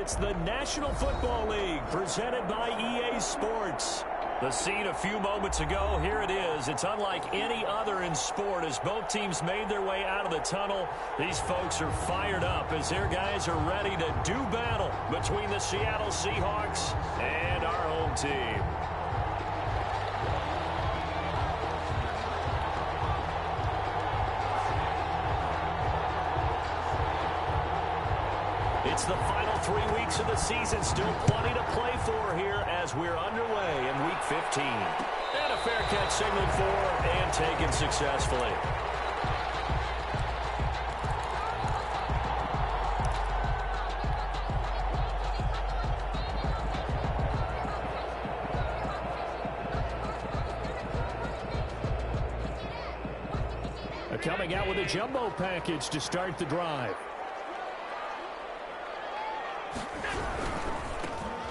It's the National Football League presented by EA Sports. The scene a few moments ago, here it is. It's unlike any other in sport as both teams made their way out of the tunnel. These folks are fired up as their guys are ready to do battle between the Seattle Seahawks and our home team. It's the final 3 weeks of the season. Still plenty to play for here as we're underway in Week 15. And a fair catch signaled for and taken successfully. Coming out with a jumbo package to start the drive.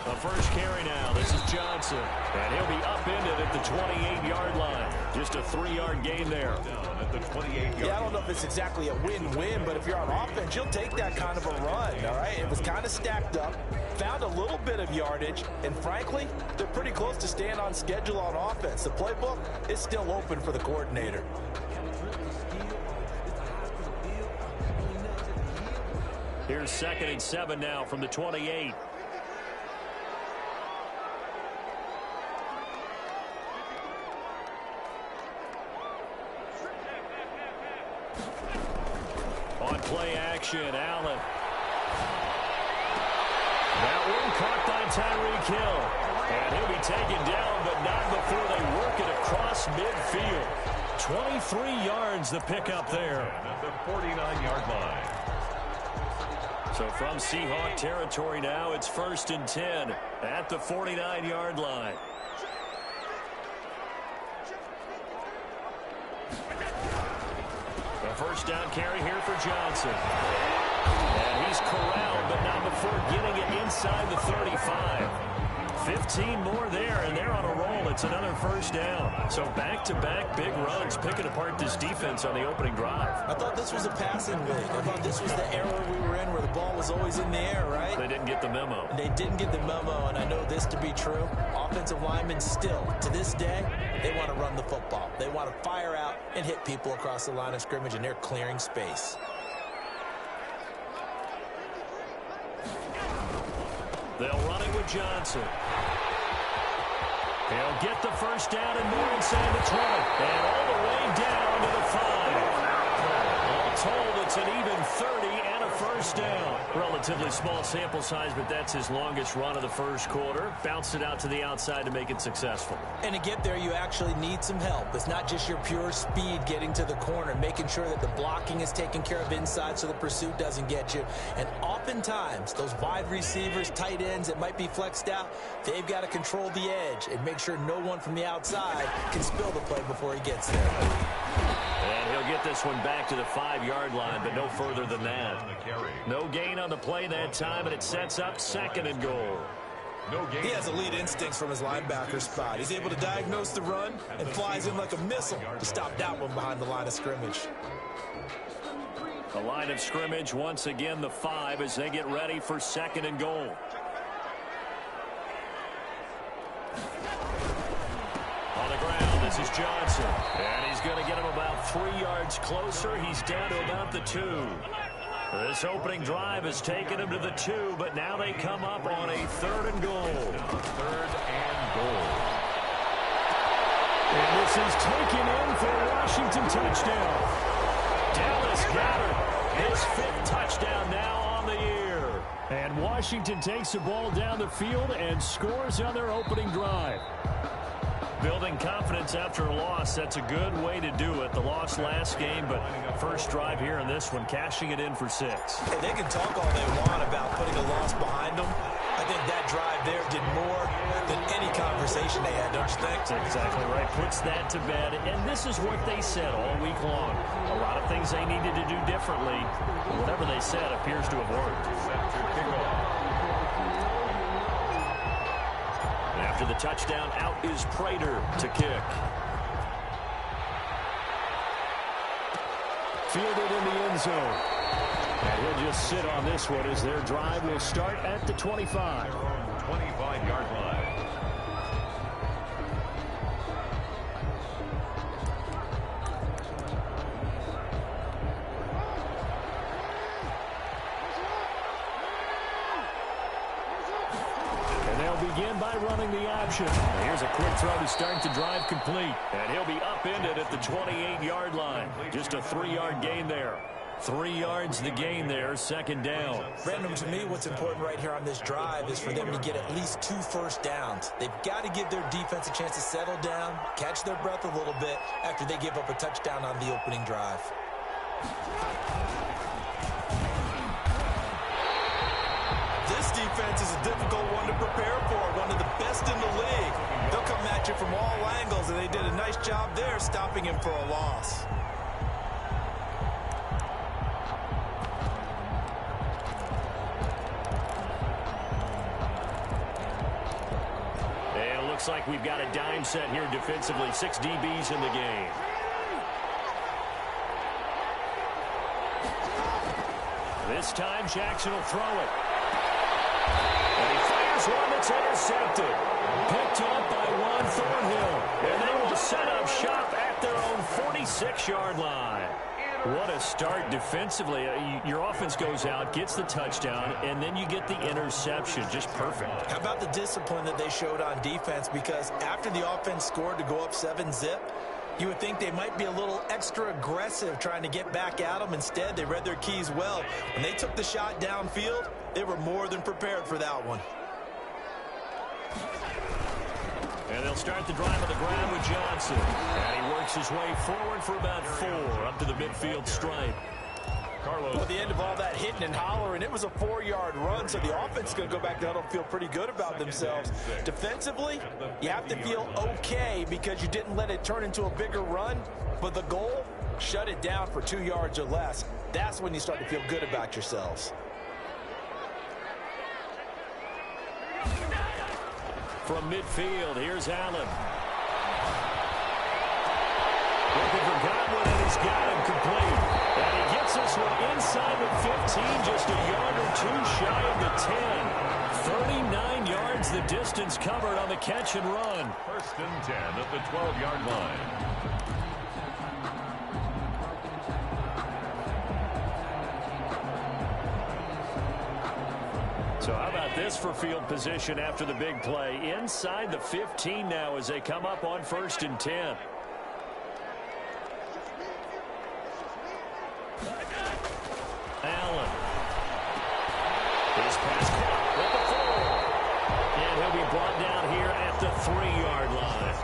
The first carry now. This is Johnson. And he'll be upended at the 28-yard line. Just a 3-yard gain there. At the 28-yard I don't know if it's exactly a win-win, but if you're on offense, you'll take that kind of a run, all right? It was kind of stacked up, found a little bit of yardage, and frankly, they're pretty close to staying on schedule on offense. The playbook is still open for the coordinator. Here's 2nd and 7 now from the 28. On play action, Allen. That one caught by Tyreek Hill. And he'll be taken down, but not before they work it across midfield. 23 yards the pickup there. At the 49-yard line. So from Seahawk territory now, it's 1st and 10 at the 49-yard line. The first down carry here for Johnson. And he's corralled, but not before getting it inside the 35. 15 more there, and they're on a roll. It's another first down. So back-to-back big runs, picking apart this defense on the opening drive. I thought this was a passing league. I thought this was the era we were in where the ball was always in the air, right? They didn't get the memo. They didn't get the memo, and I know this to be true. Offensive linemen still, to this day, they want to run the football. They want to fire out and hit people across the line of scrimmage, and they're clearing space. They'll run it with Johnson. He'll get the first down and more inside the 20. And all the way down to the 5. All told, it's an even 30 and a first down. Relatively small sample size, but that's his longest run of the first quarter. Bounced it out to the outside to make it successful. And to get there, you actually need some help. It's not just your pure speed getting to the corner, making sure that the blocking is taken care of inside so the pursuit doesn't get you. And oftentimes, those wide receivers, tight ends that might be flexed out, they've got to control the edge and make sure no one from the outside can spill the play before he gets there. And he'll get this one back to the 5-yard line, but no further than that. No gain on the play that time, and it sets up 2nd and goal. He has elite instincts from his linebacker spot. He's able to diagnose the run and flies in like a missile to stop that one behind the line of scrimmage. The line of scrimmage, once again, the 5 as they get ready for 2nd and goal. On the ground, this is Johnson. And he's going to get him about 3 yards closer. He's down to about the 2. This opening drive has taken him to the 2, but now they come up on a 3rd and goal. 3rd and goal. And this is taken in for a Washington touchdown. Dallas Goedert, his 5th touchdown now on the year. And Washington takes the ball down the field and scores on their opening drive. Building confidence after a loss, that's a good way to do it. The loss last game, but first drive here in this one, cashing it in for 6. Hey, they can talk all they want about putting a loss behind them. I think that drive there did more than any conversation they had, don't you think? That's exactly right. Puts that to bed. And this is what they said all week long. A lot of things they needed to do differently. Whatever they said appears to have worked. After the touchdown, out is Prater to kick. Fielded in the end zone. And he'll just sit on this one as their drive will start at the 25. 25-yard line. Begin by running the option. Here's a quick throw to start the drive complete. And he'll be upended at the 28-yard line. Just a 3-yard gain there. 3 yards the gain there, second down. Brandon, to me, what's important right here on this drive is for them to get at least 2 first downs. They've got to give their defense a chance to settle down, catch their breath a little bit after they give up a touchdown on the opening drive. This defense is a difficult one to prepare for, one of the best in the league. They'll come at you from all angles, and they did a nice job there stopping him for a loss. And it looks like we've got a dime set here defensively. 6 DBs in the game. This time Jackson will throw it. And he fires one that's intercepted. Picked up by Juan Thornhill. And they will set up shop at their own 46-yard line. What a start defensively. Your offense goes out, gets the touchdown, and then you get the interception. Just perfect. How about the discipline that they showed on defense? Because after the offense scored to go up 7-zip, you would think they might be a little extra aggressive trying to get back at them. Instead, they read their keys well. When they took the shot downfield, they were more than prepared for that one. And they'll start the drive on the ground with Johnson. And he works his way forward for about 4 up to the midfield stripe. Carlos. At the end of all that hitting and hollering, it was a 4-yard run, so the offense is going to go back to huddle and feel pretty good about themselves. Defensively, you have to feel okay because you didn't let it turn into a bigger run, but the goal, shut it down for 2 yards or less. That's when you start to feel good about yourselves. From midfield, here's Allen. Looking for Godwin, and he's got him complete. And he gets this one inside the 15, just a yard or 2 shy of the 10. 39 yards the distance covered on the catch and run. First and 10 at the 12-yard line. So how about this for field position after the big play? Inside the 15 now as they come up on first and 10. Allen. His pass caught with the 4. And he'll be brought down here at the 3-yard line.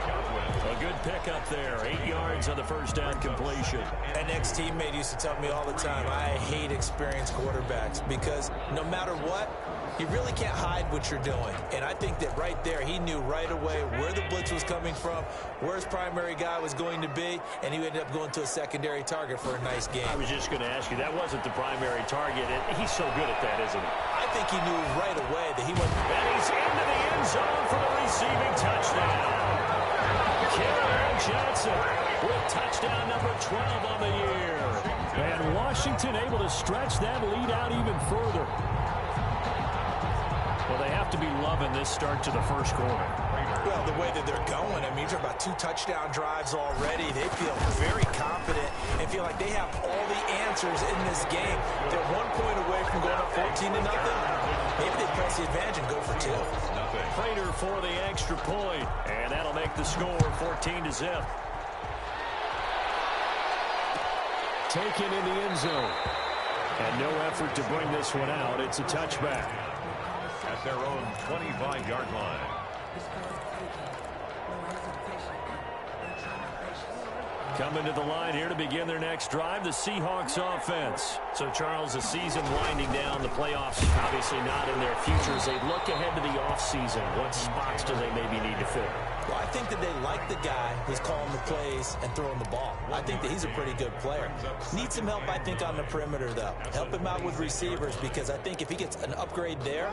A good pickup there. 8 yards on the first down completion. An ex-teammate used to tell me all the time, I hate experienced quarterbacks because no matter what, you really can't hide what you're doing. And I think that right there, he knew right away where the blitz was coming from, where his primary guy was going to be, and he ended up going to a secondary target for a nice game. I was just going to ask you, that wasn't the primary target, and he's so good at that, isn't he? I think he knew right away that he went. And he's into the end zone for the receiving touchdown. Kerryon Johnson with touchdown number 12 on the year. And Washington able to stretch that lead out even further. Well, they have to be loving this start to the first quarter. Well, the way that they're going, I mean, you're about 2 touchdown drives already. They feel very confident and feel like they have all the answers in this game. They're 1 point away from going up 14-0. Maybe they press the advantage and go for 2. Prater for the extra point, and that'll make the score 14-0. Taken in the end zone. And no effort to bring this one out. It's a touchback. At their own 25-yard line. Coming to the line here to begin their next drive, the Seahawks offense. So, Charles, the season winding down, the playoffs obviously not in their future. As they look ahead to the offseason, what spots do they maybe need to fill? Well, I think that they like the guy who's calling the plays and throwing the ball. I think that he's a pretty good player. Needs some help, I think, on the perimeter, though. Help him out with receivers because I think if he gets an upgrade there,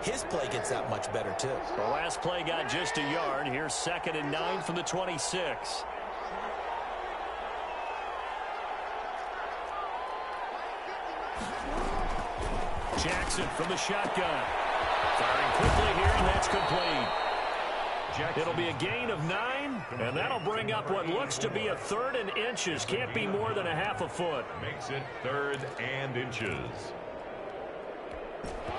his play gets that much better, too. The last play got just a yard. Here's 2nd and 9 from the 26. Jackson from the shotgun. Firing quickly here, and that's complete. It'll be a gain of 9, and that'll bring up what looks to be a 3rd and inches. Can't be more than a half a foot. Makes it 3rd and inches.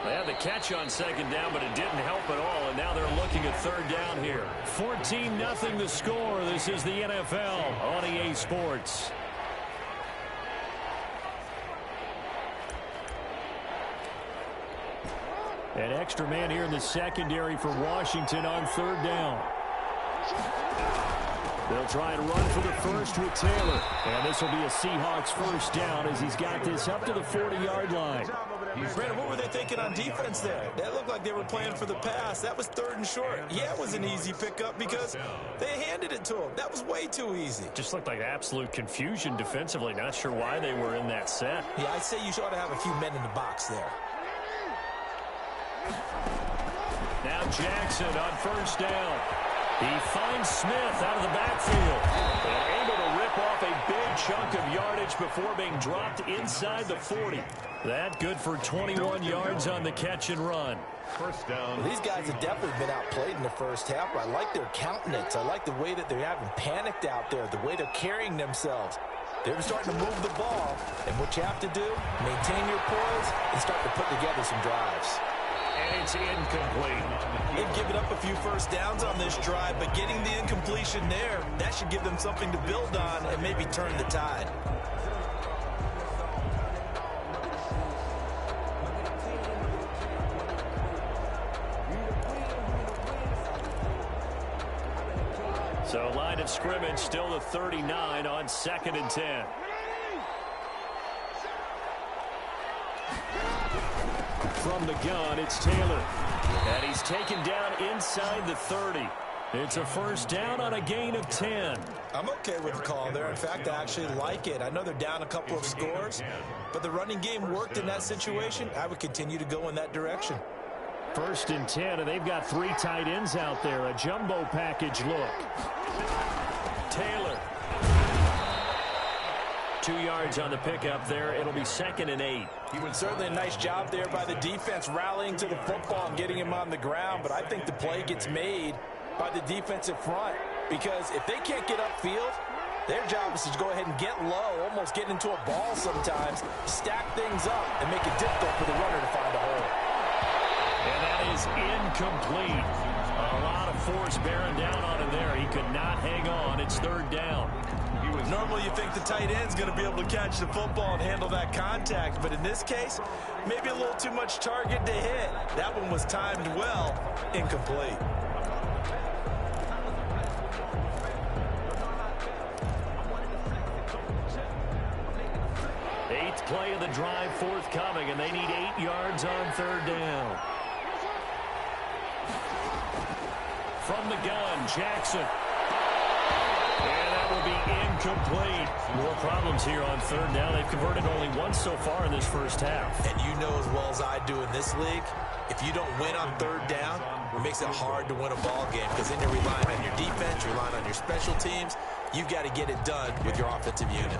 They had the catch on 2nd down, but it didn't help at all, and now they're looking at 3rd down here. 14-0 the score. This is the NFL on EA Sports. An extra man here in the secondary for Washington on 3rd down. They'll try and run for the first with Taylor. And this will be a Seahawks first down as he's got this up to the 40-yard line. Brandon, what were they thinking on defense there? That looked like they were playing for the pass. That was 3rd and short. Yeah, it was an easy pickup because they handed it to him. That was way too easy. Just looked like absolute confusion defensively. Not sure why they were in that set. Yeah, I'd say you ought to have a few men in the box there. Now Jackson on 1st down. He finds Smith out of the backfield and able to rip off a big chunk of yardage before being dropped inside the 40. That good for 21 yards on the catch and run. First down. Well, these guys have definitely been outplayed in the first half, but I like their countenance. I like the way that they haven't panicked out there, the way they're carrying themselves. They're starting to move the ball, and what you have to do, maintain your poise and start to put together some drives. And it's incomplete. They've given up a few first downs on this drive, but getting the incompletion there, that should give them something to build on and maybe turn the tide. So line of scrimmage still the 39 on 2nd and 10. From the gun, it's Taylor. And he's taken down inside the 30. It's a first down on a gain of 10. I'm okay with the call there. In fact, I actually like it. I know they're down a couple of scores, but the running game worked in that situation. I would continue to go in that direction. 1st and 10, and they've got 3 tight ends out there. A jumbo package look. Taylor. 2 yards on the pickup there. It'll be 2nd and 8. Certainly a nice job there by the defense rallying to the football and getting him on the ground, but I think the play gets made by the defensive front because if they can't get upfield, their job is to go ahead and get low, almost get into a ball sometimes, stack things up, and make it difficult for the runner to find a hole. And that is incomplete. A lot of force bearing down on him there. He could not hang on. It's 3rd down. Normally you think the tight end's going to be able to catch the football and handle that contact, but in this case, maybe a little too much target to hit. That one was timed well, incomplete. Eighth play of the drive forthcoming, and they need 8 yards on 3rd down. From the gun, Jackson. And that will be incomplete. More problems here on 3rd down. They've converted only once so far in this first half. And you know as well as I do in this league, if you don't win on 3rd down, it makes it hard to win a ball game because then you're relying on your defense, you're relying on your special teams. You've got to get it done with your offensive unit.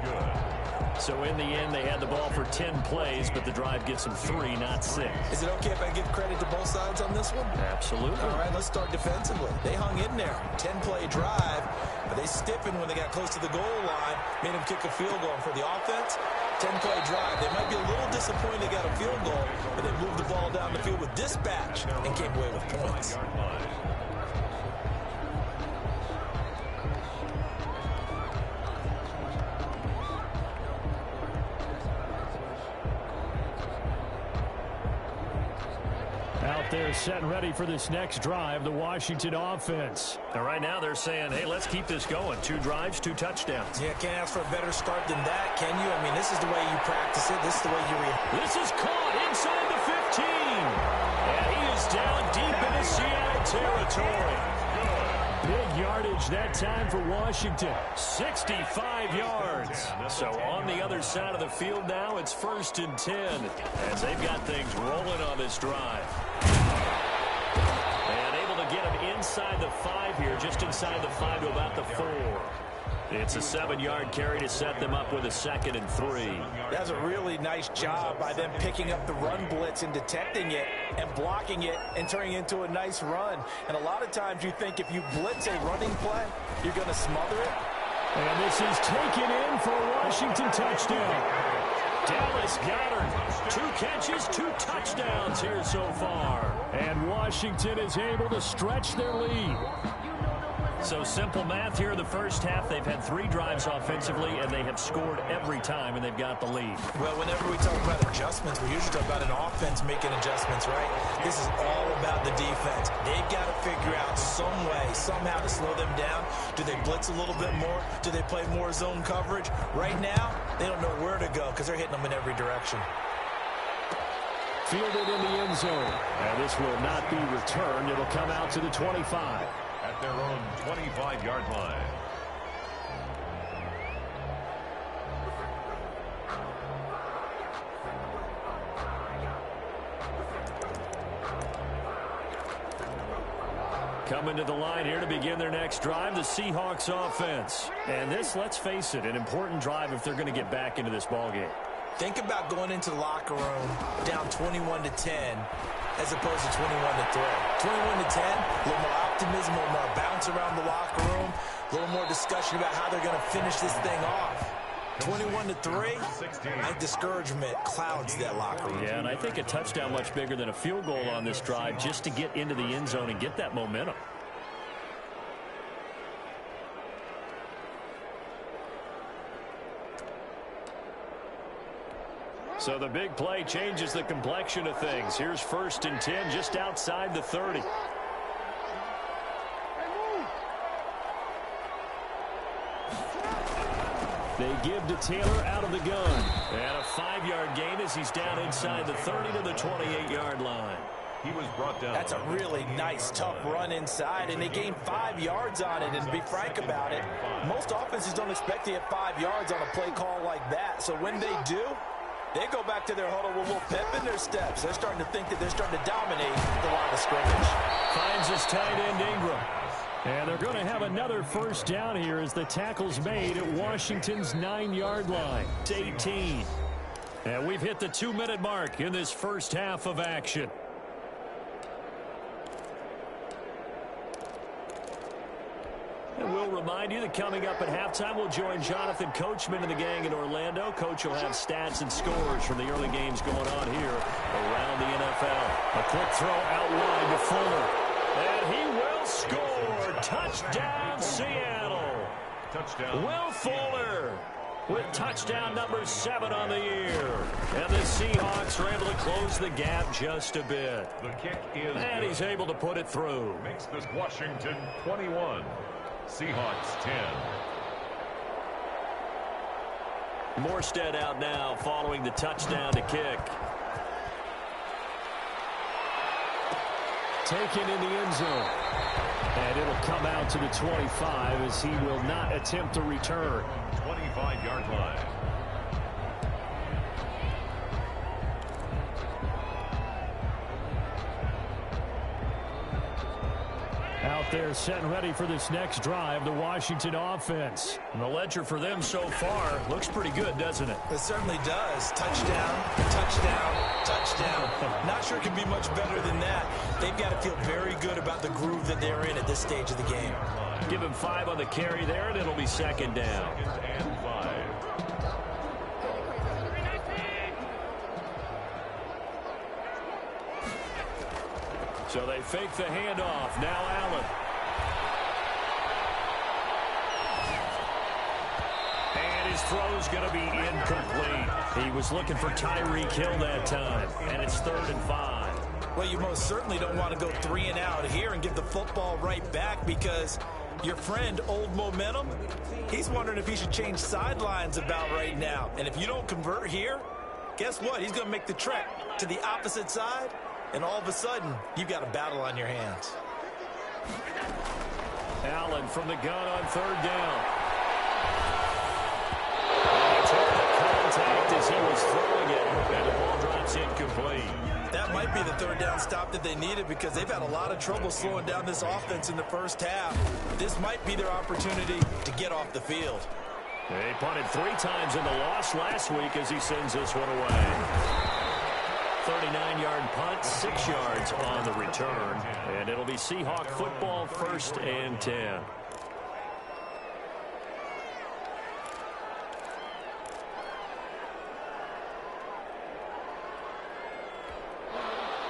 So in the end, they had the ball for 10 plays, but the drive gets them 3, not 6. Is it okay if I give credit to both sides on this one? Absolutely. All right, let's start defensively. They hung in there. 10-play drive, but they stiffened when they got close to the goal line, made them kick a field goal. And for the offense, 10-play drive. They might be a little disappointed they got a field goal, but they moved the ball down the field with dispatch and came away with points. Out there set and ready for this next drive, the Washington offense. And right now they're saying, hey, let's keep this going. 2 drives, 2 touchdowns. Yeah, can't ask for a better start than that, can you? I mean, this is the way you practice it. This is the way you react. This is caught inside the 15. And he is down deep into Seattle territory. Big yardage that time for Washington. 65 yards. So on the other side of the field now, it's 1st and 10 as they've got things rolling on this drive. And able to get him inside the 5 here, just inside the 5 to about the 4. It's a 7-yard carry to set them up with a 2nd and 3. That's a really nice job by them picking up the run blitz and detecting it and blocking it and turning it into a nice run. And a lot of times you think if you blitz a running play, you're going to smother it. And this is taken in for a Washington touchdown. Dallas Goedert, 2 catches, 2 touchdowns here so far. And Washington is able to stretch their lead. So simple math here in the first half. They've had 3 drives offensively, and they have scored every time, and they've got the lead. Well, whenever we talk about adjustments, we usually talk about an offense making adjustments, right? This is all about the defense. They've got to figure out some way, somehow to slow them down. Do they blitz a little bit more? Do they play more zone coverage? Right now, they don't know where to go because they're hitting them in every direction. Fielded in the end zone. And this will not be returned. It'll come out to the 25. At their own 25-yard line. Coming to the line here to begin their next drive, the Seahawks offense. And this, let's face it, an important drive if they're going to get back into this ballgame. Think about going into the locker room down 21-10 as opposed to 21-3. 21-10, a little more optimism, a little more bounce around the locker room, a little more discussion about how they're going to finish this thing off. 21-3, I think discouragement clouds that locker room. Yeah, and I think a touchdown much bigger than a field goal on this drive just to get into the end zone and get that momentum. So the big play changes the complexion of things. Here's 1st and 10 just outside the 30. They give to Taylor out of the gun. And a 5-yard gain as he's down inside the 30 to the 28-yard line. He was brought down. That's a really nice, tough run inside, and they gained 5 yards on it. And to be frank about it, most offenses don't expect to get 5 yards on a play call like that. So when they do, they go back to their huddle with a little pep in their steps. They're starting to think that they're starting to dominate the line of scrimmage. Finds his tight end Ingram. And they're going to have another 1st down here as the tackle's made at Washington's 9-yard line. It's 18. And we've hit the 2-minute mark in this first half of action. And we'll remind you that coming up at halftime, we'll join Jonathan Coachman and the gang in Orlando. Coach will have stats and scores from the early games going on here around the NFL. A quick throw out wide to Fuller. And he will score. Touchdown, Seattle. Touchdown. Will Fuller with touchdown number 7 on the year. And the Seahawks are able to close the gap just a bit. The kick is And good. he's able to put it through. Makes this Washington 21. Seahawks 10. Morstead out now following the touchdown to kick. Taken in the end zone. And it'll come out to the 25 as he will not attempt to return. 25-yard line. Out there set and ready for this next drive, the Washington offense. And the ledger for them so far looks pretty good, doesn't it? It certainly does. Touchdown, touchdown, touchdown. Not sure it can be much better than that. They've got to feel very good about the groove that they're in at this stage of the game. Give him 5 on the carry there, and it'll be 2nd down. 2nd and 5. So they fake the handoff. Now Allen. And his throw's going to be incomplete. He was looking for Tyreek Hill that time. And it's 3rd and 5. Well, you most certainly don't want to go 3 and out here and give the football right back because your friend, Old Momentum, he's wondering if he should change sidelines about right now. And if you don't convert here, guess what? He's going to make the trek to the opposite side. And all of a sudden, you've got a battle on your hands. Allen from the gun on 3rd down. And they turn the contact impact as he was throwing it, and the ball drops incomplete. That might be the third down stop that they needed because they've had a lot of trouble slowing down this offense in the first half. This might be their opportunity to get off the field. They punted 3 times in the loss last week as he sends this one away. 39-yard punt, 6 yards on the return. And it'll be Seahawk football, 1st and 10.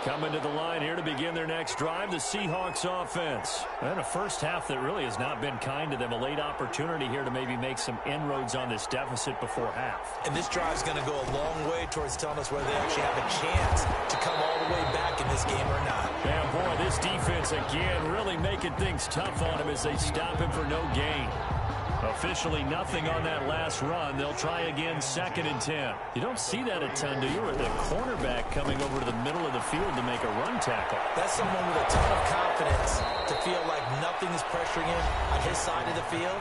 Coming to the line here to begin their next drive, the Seahawks offense. And a first half that really has not been kind to them. A late opportunity here to maybe make some inroads on this deficit before half. And this drive is going to go a long way towards telling us whether they actually have a chance to come all the way back in this game or not. And boy, this defense again really making things tough on him as they stop him for no gain. Officially nothing on that last run. They'll try again, 2nd and 10. You don't see that a ton, do you? Or the cornerback coming over to the middle of the field to make a run tackle. That's someone with a ton of confidence to feel like nothing is pressuring him on his side of the field.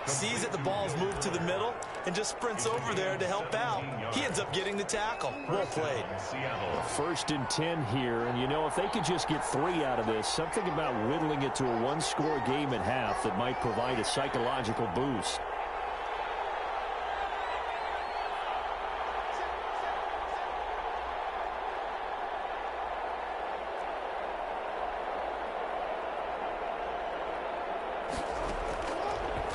Sees that the ball's moved to the middle and just sprints over there to help out. He ends up getting the tackle. Well played. 1st and 10 here, and you know, if they could just get 3 out of this, something about whittling it to a 1-score game at half that might provide a psychological boost.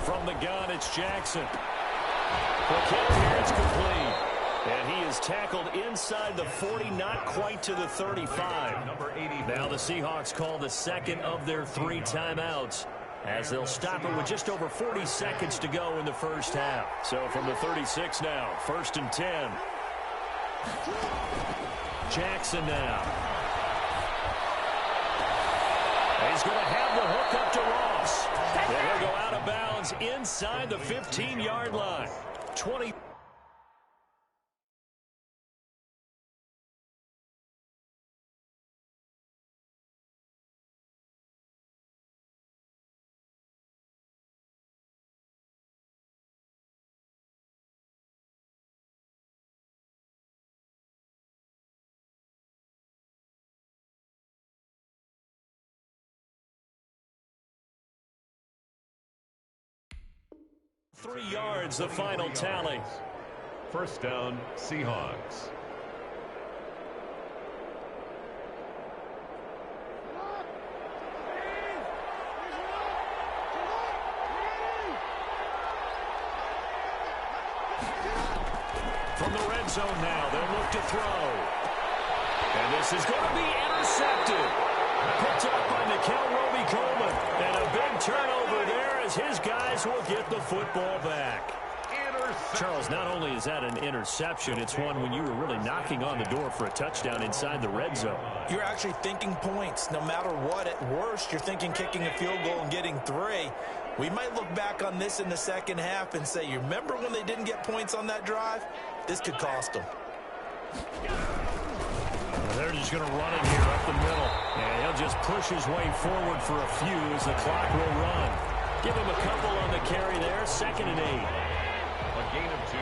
From the gun, it's Jackson. Here it's complete. And he is tackled inside the 40, not quite to the 35. Now the Seahawks call the 2nd of their 3 timeouts as they'll stop it with just over 40 seconds to go in the first half. So from the 36 now, 1st and 10. Jackson now. He's going to have the hook up to Ross. And he'll go out of bounds inside the 15-yard line. 20. Three yards, the final tally. 1st down, Seahawks. From the red zone now, they'll look to throw. And this is going to be intercepted. Picked up by Nikel Roby-Coleman. And a big turnover there as his guys will get the football back. Charles, not only is that an interception, it's one when you were really knocking on the door for a touchdown inside the red zone. You're actually thinking points. No matter what, at worst, you're thinking kicking a field goal and getting 3. We might look back on this in the second half and say, you remember when they didn't get points on that drive? This could cost them. They're just going to run it here up the middle. And he'll just push his way forward for a few as the clock will run. Give him a couple on the carry there, 2nd and 8. A gain of 2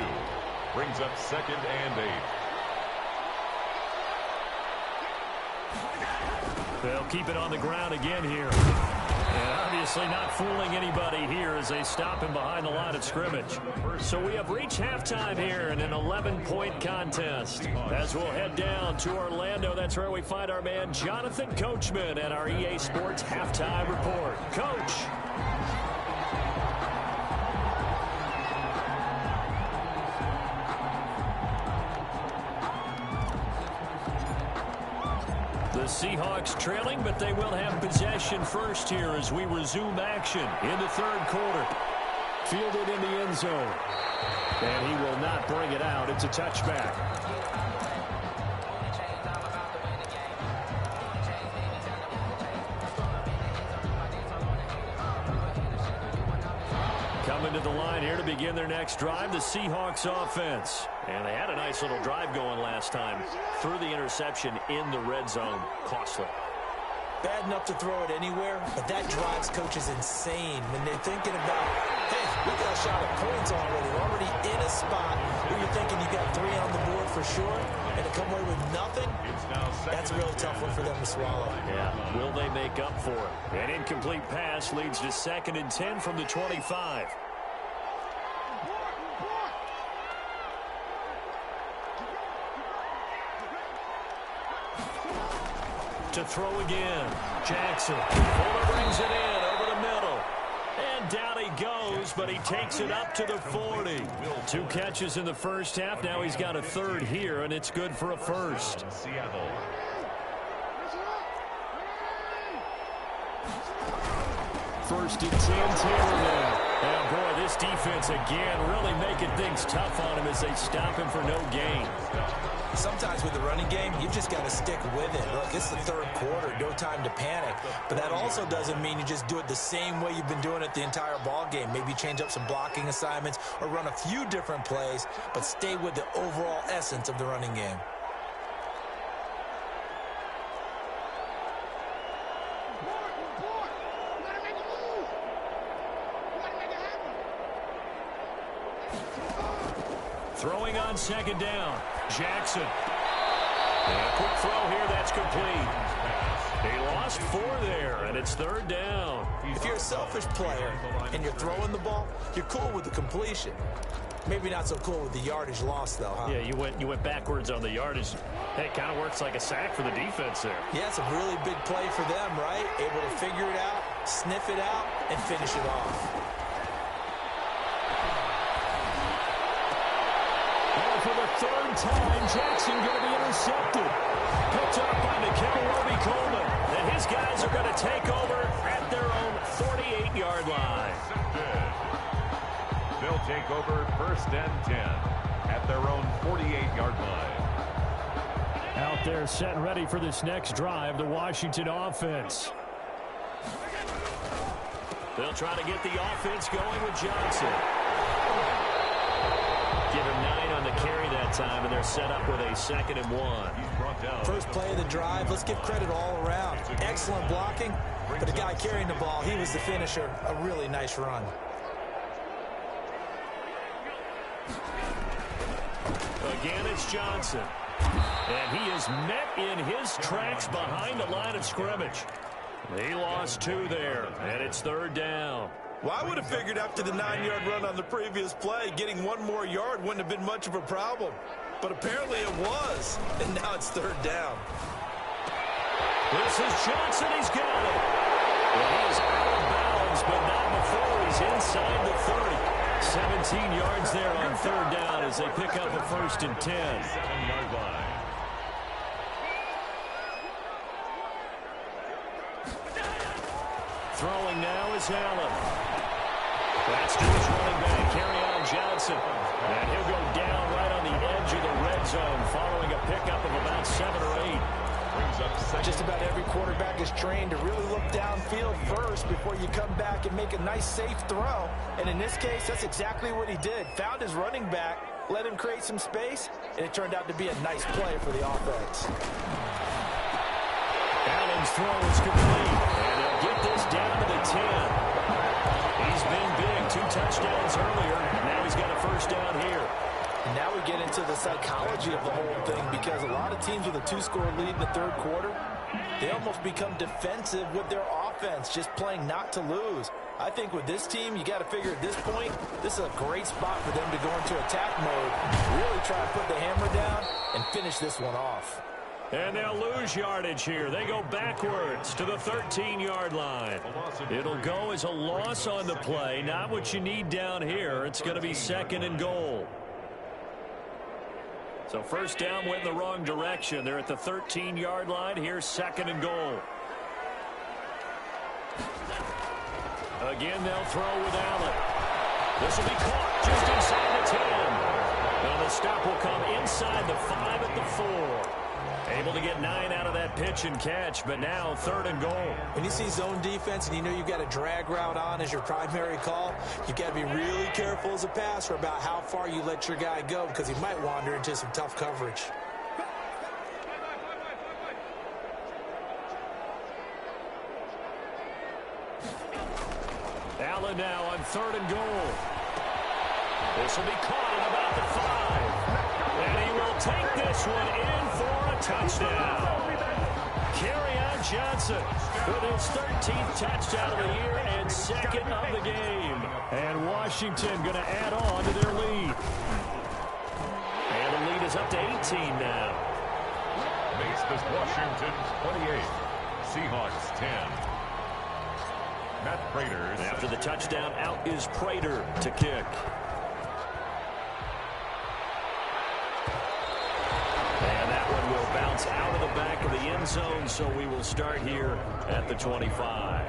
brings up 2nd and 8. They'll keep it on the ground again here. And obviously not fooling anybody here as they stop him behind the line of scrimmage. So we have reached halftime here in an 11-point contest. As we'll head down to Orlando, that's where we find our man Jonathan Coachman at our EA Sports Halftime Report. Coach. The Seahawks trailing, but they will have possession first here as we resume action in the 3rd quarter. Fielded in the end zone. And he will not bring it out. It's a touchback. Coming to the line here to begin their next drive, the Seahawks offense. And they had a nice little drive going last time. Threw the interception in the red zone. Costly. Bad enough to throw it anywhere, but that drives coaches insane when they're thinking about, hey, We got a shot at points already. We're already in a spot where you're thinking you got 3 on the board for sure, and to come away with nothing, that's a really tough one for them to swallow. Yeah, will they make up for it? An incomplete pass leads to 2nd and 10 from the 25. To throw again. Jackson. Fuller brings it in over the middle. And down he goes, but he takes it up to the 40. 2 catches in the first half. Now he's got a 3rd here, and it's good for a 1st. Seattle. First and 10, Taylor now. And boy, this defense again really making things tough on him as they stop him for no gain. Sometimes with the running game, you've just got to stick with it. Look, it's the 3rd quarter, no time to panic. But that also doesn't mean you just do it the same way you've been doing it the entire ball game. Maybe change up some blocking assignments or run a few different plays, but stay with the overall essence of the running game. Throwing on 2nd down. Jackson. And a quick throw here. That's complete. He lost 4 there, and it's 3rd down. If you're a selfish player and you're throwing the ball, you're cool with the completion. Maybe not so cool with the yardage loss, though, huh? Yeah, you went backwards on the yardage. Hey, it kind of works like a sack for the defense there. Yeah, it's a really big play for them, right? Able to figure it out, sniff it out, and finish it off. For the 3rd time, Jackson going to be intercepted. Picked up by Nikel Roby-Coleman. And his guys are going to take over at their own 48-yard line. They'll take over 1st and 10 at their own 48-yard line. Out there set and ready for this next drive, the Washington offense. They'll try to get the offense going with Johnson. Give him 9 on the carry that time, and they're set up with a 2nd and 1. First play of the drive, let's give credit all around. Excellent blocking, but the guy carrying the ball, he was the finisher. A really nice run. Again, it's Johnson. And he is met in his tracks behind the line of scrimmage. He lost 2 there, and it's 3rd down. Well, I would have figured after the 9-yard run on the previous play, getting 1 more yard wouldn't have been much of a problem. But apparently it was, and now it's 3rd down. This is Johnson. He's got it. Well, he is out of bounds, but not before he's inside the 30. 17 yards there on 3rd down as they pick up a 1st and 10. 7-yard line. Throwing now is Allen. That's to his running back, Kerryon Johnson. And he'll go down right on the edge of the red zone following a pickup of about 7 or 8. Just about every quarterback is trained to really look downfield first before you come back and make a nice, safe throw. And in this case, that's exactly what he did. Found his running back, let him create some space, and it turned out to be a nice play for the offense. Allen's throw is complete, and they'll get this down to the 10. He's been big, 2 touchdowns earlier. Now he's got a 1st down here. And now we get into the psychology of the whole thing, because a lot of teams with a 2-score lead in the 3rd quarter, they almost become defensive with their offense, just playing not to lose. I think with this team, you got to figure at this point, this is a great spot for them to go into attack mode, really try to put the hammer down and finish this one off. And they'll lose yardage here. They go backwards to the 13-yard line. It'll go as a loss on the play. Not what you need down here. It's going to be 2nd and goal. So 1st down went in the wrong direction. They're at the 13-yard line. Here's 2nd and goal. Again, they'll throw with Allen. This will be caught just inside the 10. And the stop will come inside the 5 at the 4. Able to get 9 out of that pitch and catch, but now 3rd and goal. When you see zone defense and you know you've got a drag route on as your primary call, you've got to be really careful as a passer about how far you let your guy go, because he might wander into some tough coverage. Allen now on 3rd and goal. This will be caught at about the 5. And he will take this one in for a touchdown. Kerryon Johnson with his 13th touchdown of the year and 2nd of the game. And Washington going to add on to their lead. And the lead is up to 18 now. Makes this Washington's 28. Seahawks 10. Matt Prater. After the touchdown, out is Prater to kick. And that one will bounce out of the back of the end zone, so we will start here at the 25.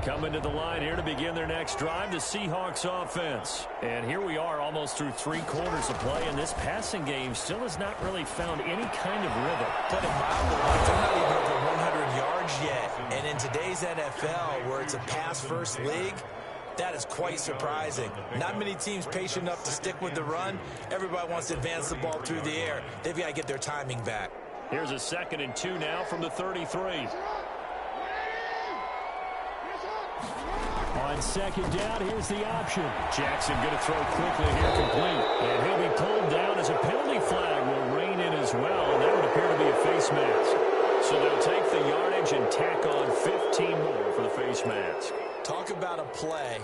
Coming to the line here to begin their next drive, the Seahawks offense. And here we are almost through 3 quarters of play, and this passing game still has not really found any kind of rhythm. Put it mildly, they're not even over 100 yards yet. And in today's NFL, where it's a pass-first league, that is quite surprising. Not many teams patient enough to stick with the run. Everybody wants to advance the ball through the air. They've got to get their timing back. Here's a 2nd and 2 now from the 33. On 2nd down, here's the option. Jackson going to throw quickly here, complete. And he'll be pulled down as a penalty flag will rein in as well. And that would appear to be a face mask. So they'll take the yardage and tack on 15 more for the face mask. Talk about a play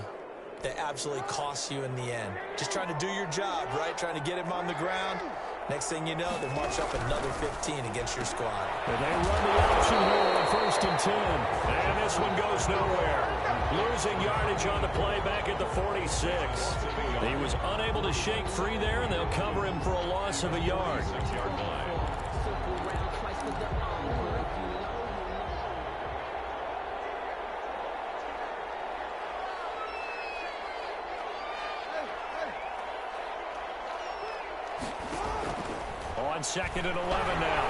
that absolutely costs you in the end. Just trying to do your job, right? Trying to get him on the ground. Next thing you know, they march up another 15 against your squad. And they run the option here on 1st and 10. And this one goes nowhere. Losing yardage on the play back at the 46. He was unable to shake free there, and they'll cover him for a loss of a yard. On 2nd and 11 now.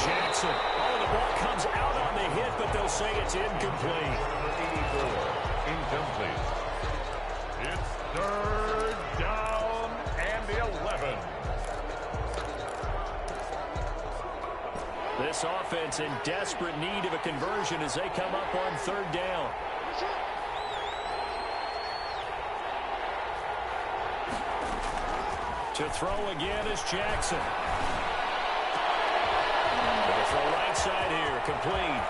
Jackson. Oh, the ball comes out on the hit, but they'll say it's incomplete. 84. Incomplete. It's 3rd down and 11. This offense in desperate need of a conversion as they come up on 3rd down. To throw again is Jackson. Throw right side here, complete.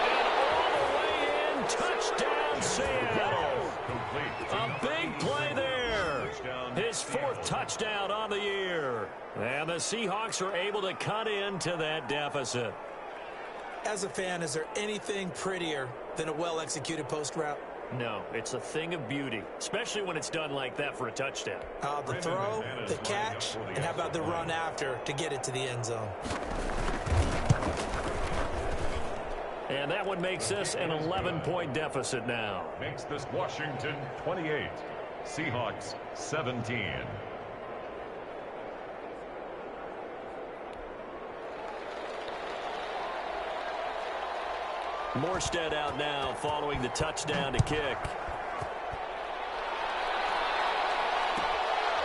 And all the way in, touchdown Seattle. A big play there. His 4th touchdown on the year. And the Seahawks are able to cut into that deficit. As a fan, is there anything prettier than a well-executed post route? No, it's a thing of beauty, especially when it's done like that for a touchdown. The throw, the catch, and how about the run after to get it to the end zone? And that one makes this an 11-point deficit now. Makes this Washington 28. Seahawks 17. Morstead out now following the touchdown to kick.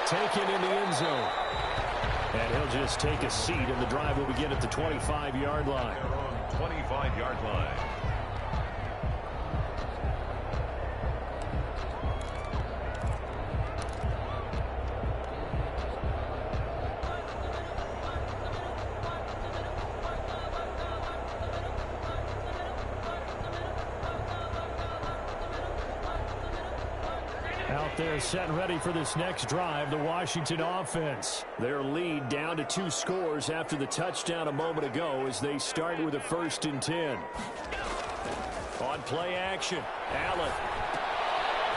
Taken in the end zone. And he'll just take a seat, and the drive will begin at the 25-yard line. 25-yard line. Out there set and ready for this next drive, the Washington offense. Their lead down to 2 scores after the touchdown a moment ago as they start with a 1st and 10. On play action, Allen.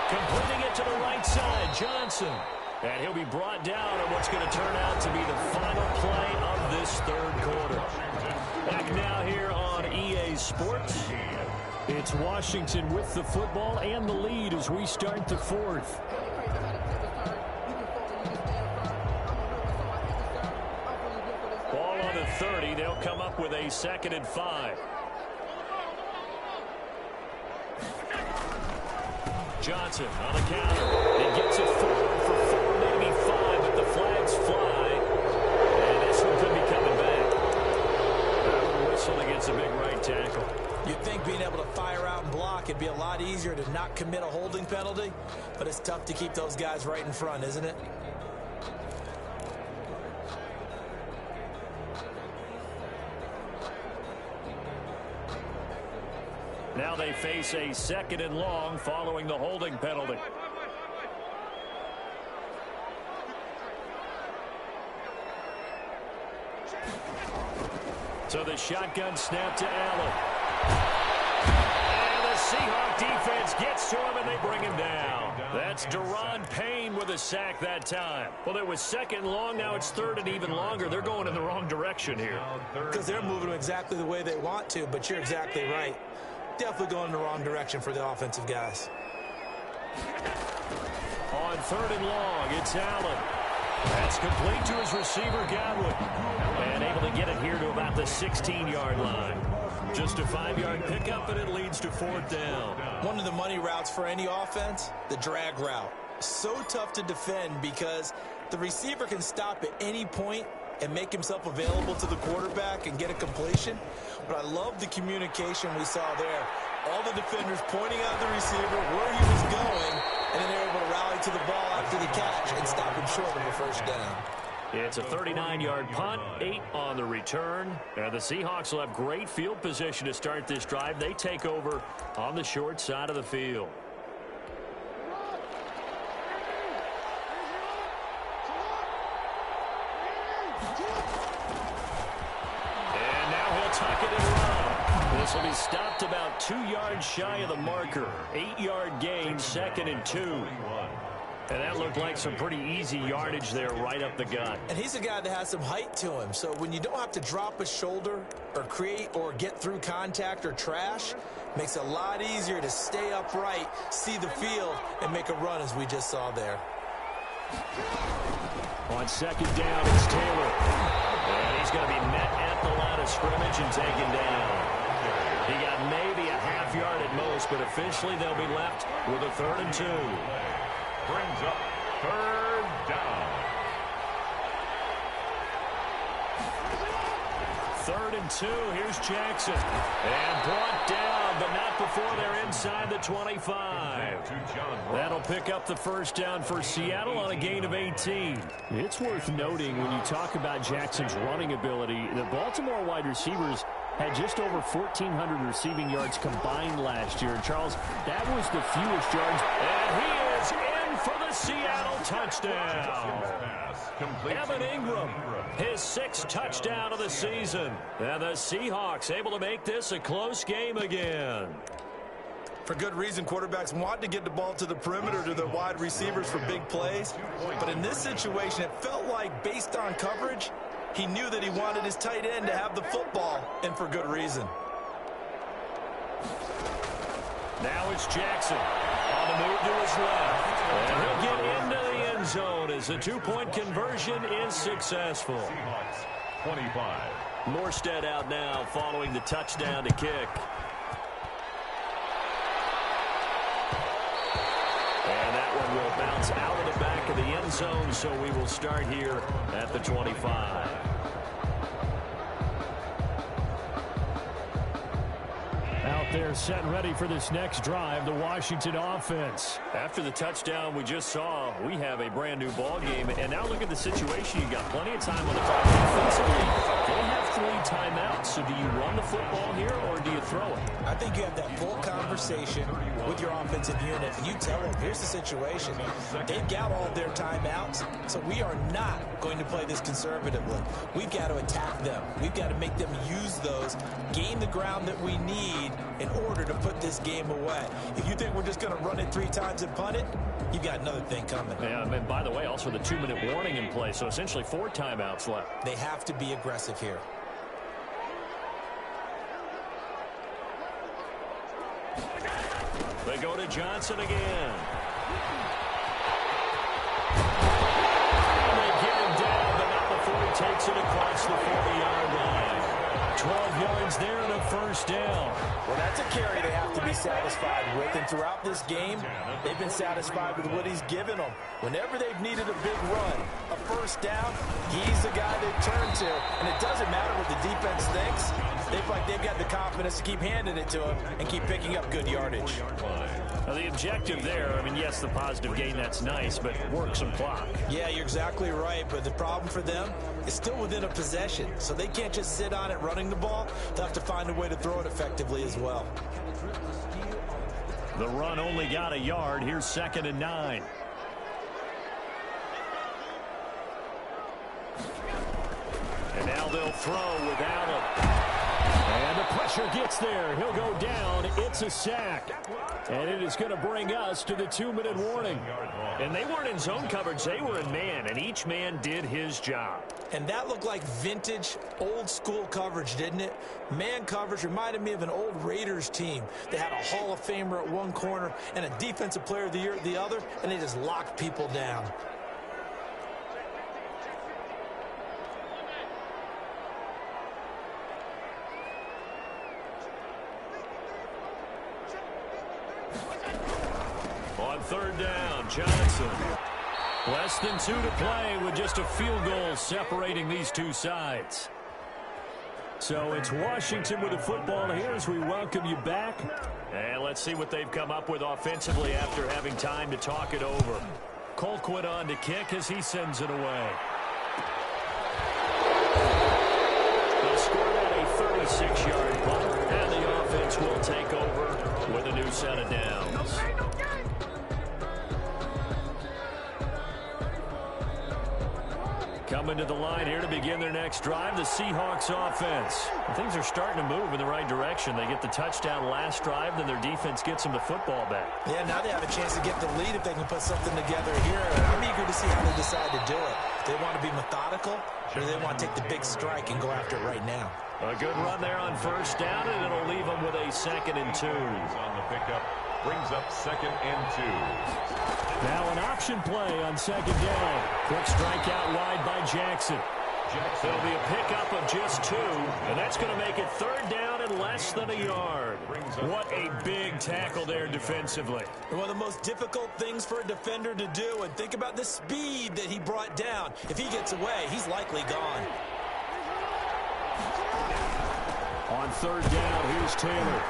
Completing it to the right side, Johnson. And he'll be brought down on what's going to turn out to be the final play of this 3rd quarter. Back now here on EA Sports. It's Washington with the football and the lead as we start the 4th. Ball on the 30. They'll come up with a 2nd and 5. Johnson on the counter. He gets it forward for 4, maybe 5, but the flags fly. And this one could be coming back. That whistle against a big right tackle. You'd think being able to fire out and block, it'd be a lot easier to not commit a holding penalty, but it's tough to keep those guys right in front, isn't it? Now they face a 2nd and long following the holding penalty. So the shotgun snap to Allen. And the Seahawk defense gets to him and they bring him down. That's Daron Payne with a sack that time. Well, it was 2nd and long. Now it's 3rd and even longer. They're going in the wrong direction here. Because they're moving exactly the way they want to, but you're exactly right. Definitely going in the wrong direction for the offensive guys. On 3rd and long, it's Allen. That's complete to his receiver, Godwin. And able to get it here to about the 16-yard line. Just a 5-yard pickup, and it leads to 4th down. One of the money routes for any offense, the drag route. So tough to defend because the receiver can stop at any point and make himself available to the quarterback and get a completion. But I love the communication we saw there. All the defenders pointing out the receiver, where he was going, and then they're able to rally to the ball after the catch and stop him short of a 1st down. It's a 39-yard punt, 8 on the return. And the Seahawks will have great field position to start this drive. They take over on the short side of the field. And now he'll tuck it and run. This will be stopped about 2 yards shy of the marker. 8-yard gain, 2nd and 2. And that looked like some pretty easy yardage there right up the gut. And he's a guy that has some height to him. So when you don't have to drop a shoulder or create or get through contact or trash, makes it a lot easier to stay upright, see the field, and make a run as we just saw there. On 2nd down, it's Taylor. And he's going to be met at the line of scrimmage and taken down. He got maybe a half yard at most, but officially they'll be left with a 3rd and 2. Brings up 3rd down. 3rd and 2. Here's Jackson. And brought down, but not before they're inside the 25. That'll pick up the 1st down for Seattle on a gain of 18. It's worth noting when you talk about Jackson's running ability, the Baltimore wide receivers had just over 1,400 receiving yards combined last year. And Charles, that was the fewest yards. And he is in for the Seattle touchdown. Evan Ingram, his 6th touchdown of the season. And the Seahawks able to make this a close game again. For good reason, quarterbacks want to get the ball to the perimeter to their wide receivers for big plays. But in this situation, it felt like based on coverage, he knew that he wanted his tight end to have the football, and for good reason. Now it's Jackson on the move to his left. And he'll get into the end zone as the 2-point conversion is successful. Seahawks 25. Morstead out now following the touchdown to kick. And that one will bounce out of the back of the end zone, so we will start here at the 25. Out there set and ready for this next drive, the Washington offense. After the touchdown we just saw, we have a brand new ball game. And now look at the situation. You got plenty of time on the clock defensively. They have 3 timeouts. So do you run the football here or do you throw it? I think you have that full conversation with your offensive unit, and you tell them, here's the situation. They've got all their timeouts, so we are not going to play this conservatively. We've got to attack them. We've got to make them use those, gain the ground that we need in order to put this game away. If you think we're just going to run it 3 times and punt it, you've got another thing coming. Yeah, and by the way, also the 2-minute warning in play, so essentially 4 timeouts left. They have to be aggressive here. They go to Johnson again. And they get him down, but not before he takes it across the 40-yard line. 12 yards there and a first down. Well, that's a carry they have to be satisfied with, and throughout this game, they've been satisfied with what he's given them. Whenever they've needed a big run, a first down, he's the guy they turn to. And it doesn't matter what the defense thinks. They feel like they've got the confidence to keep handing it to him and keep picking up good yardage. Now, the objective there, I mean, yes, the positive gain, that's nice, but work some clock. Yeah, you're exactly right, but the problem for them is still within a possession, so they can't just sit on it running the ball. They'll have to find a way to throw it effectively as well. The run only got a yard. Here's 2nd and 9. And now they'll throw without him. And the pressure gets there. He'll go down. It's a sack. And it is going to bring us to the 2-minute warning. And they weren't in zone coverage. They were in man, and each man did his job. And that looked like vintage, old-school coverage, didn't it? Man coverage reminded me of an old Raiders team. They had a Hall of Famer at one corner and a Defensive Player of the Year at the other, and they just locked people down. On 3rd down, Johnson. Less than 2 to play with just a field goal separating these two sides. So it's Washington with the football here as we welcome you back. And let's see what they've come up with offensively after having time to talk it over. Colquitt on to kick as he sends it away. They'll score at a 36-yard punt, and the offense will take over with a new set of downs. Coming to the line here to begin their next drive, the Seahawks offense. Things are starting to move in the right direction. They get the touchdown last drive, then their defense gets them the football back. Yeah, now they have a chance to get the lead if they can put something together here. I'm eager to see how they decide to do it. They want to be methodical, or do they want to take the big strike and go after it right now? A good run there on 1st down, and it'll leave them with a 2nd and 2. On the pickup, brings up 2nd and 2. Now an option play on 2nd down. Quick strike out wide by Jackson. There'll be a pickup of just 2, and that's going to make it 3rd down and less than a yard. What a big tackle there defensively. One of the most difficult things for a defender to do, and think about the speed that he brought down. If he gets away, he's likely gone. On 3rd down, here's Taylor.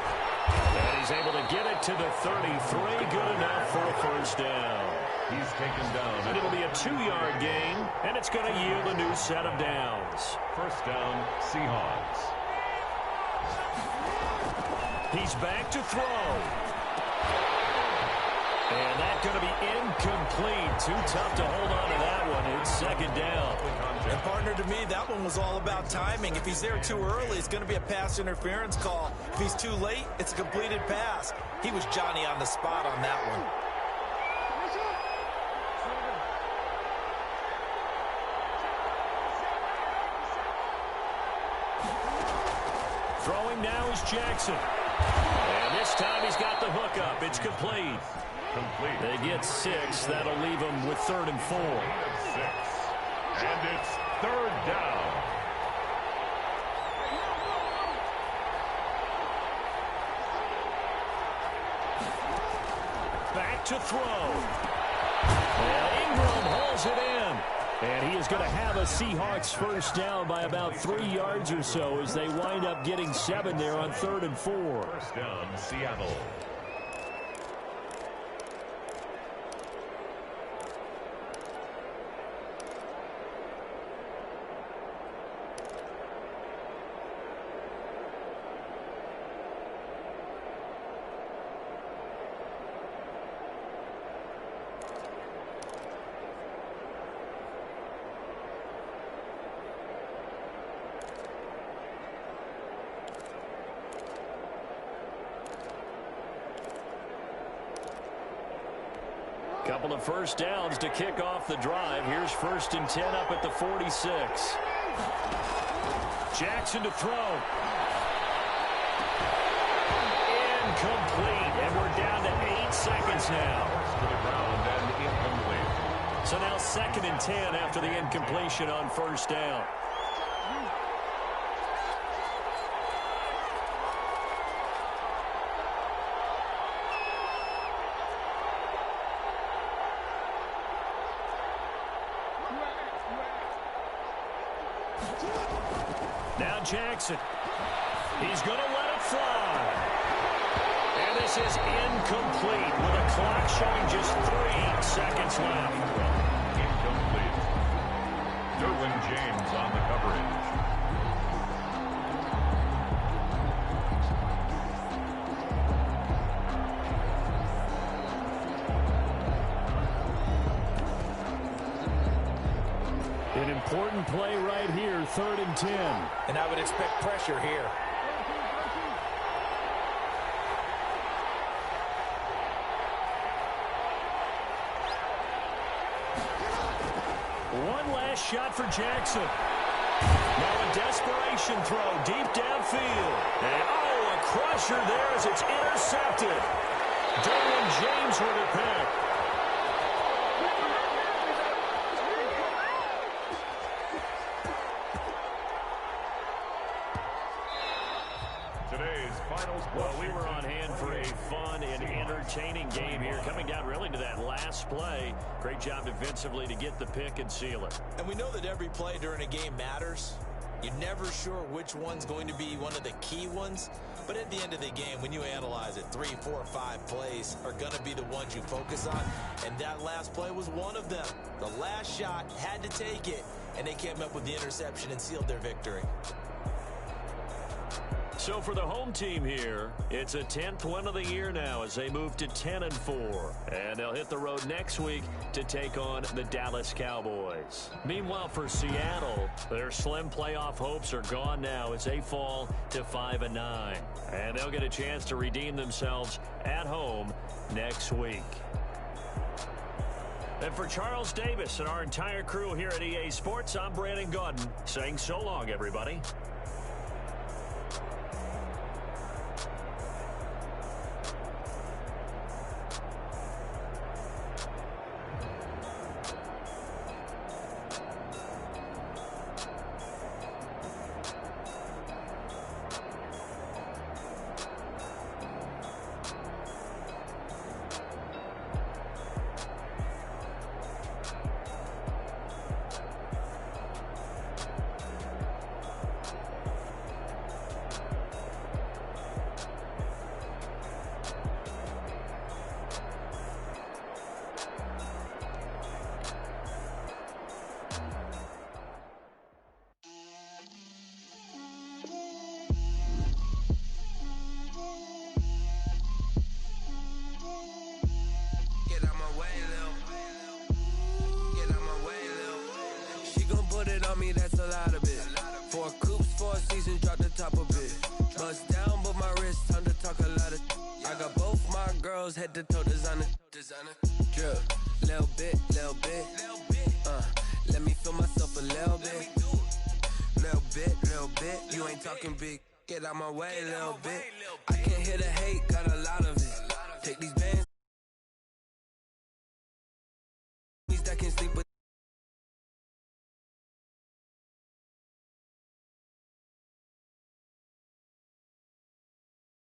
And he's able to get it to the 33. Good enough for a 1st down. He's taken down. And it'll be a 2-yard gain, and it's going to yield a new set of downs. 1st down, Seahawks. He's back to throw. And that's going to be incomplete. Too tough to hold on to that one. It's 2nd down. And partner, to me, that one was all about timing. If he's there too early, it's going to be a pass interference call. If he's too late, it's a completed pass. He was Johnny on the spot on that one. Throwing now is Jackson. And this time he's got the hook up. It's complete. They get 6. That'll leave them with 3rd and 4. 6. And it's 3rd down. Back to throw. And Ingram hauls it in. And he is going to have a Seahawks 1st down by about 3 yards or so as they wind up getting 7 there on 3rd and 4. 1st down, Seattle. Couple of 1st downs to kick off the drive. Here's 1st and 10 up at the 46. Jackson to throw. Incomplete. And we're down to 8 seconds now. To the ground and incomplete. So now 2nd and 10 after the incompletion on 1st down. Now Jackson. He's going to let it fly. And this is incomplete with a clock showing just 3 seconds left. Incomplete. Derwin James on the coverage. An important play right here, 3rd and 10. And I would expect pressure here. One last shot for Jackson. Now a desperation throw deep downfield. And a crusher there as it's intercepted. Derwin James with a pick. Well, we were on hand for a fun and entertaining game here, coming down really to that last play. Great job defensively to get the pick and seal it. And we know that every play during a game matters. You're never sure which one's going to be one of the key ones. But at the end of the game, when you analyze it, 3, 4, 5 plays are going to be the ones you focus on. And that last play was one of them. The last shot had to take it, and they came up with the interception and sealed their victory. So for the home team here, it's a 10th win of the year now as they move to 10-4. And they'll hit the road next week to take on the Dallas Cowboys. Meanwhile, for Seattle, their slim playoff hopes are gone now as they fall to 5-9. And they'll get a chance to redeem themselves at home next week. And for Charles Davis and our entire crew here at EA Sports, I'm Brandon Gaudin saying so long, everybody. That's a lot of it. 4 coops, 4 seasons, drop the top of it. Bust down, but my wrist, time to talk a lot of. I got both my girls head to toe designer. Drip, little bit. Let me feel myself a little bit. Little bit. You ain't talking big. Get out my way, little bit. I can't hear the hate, got a lot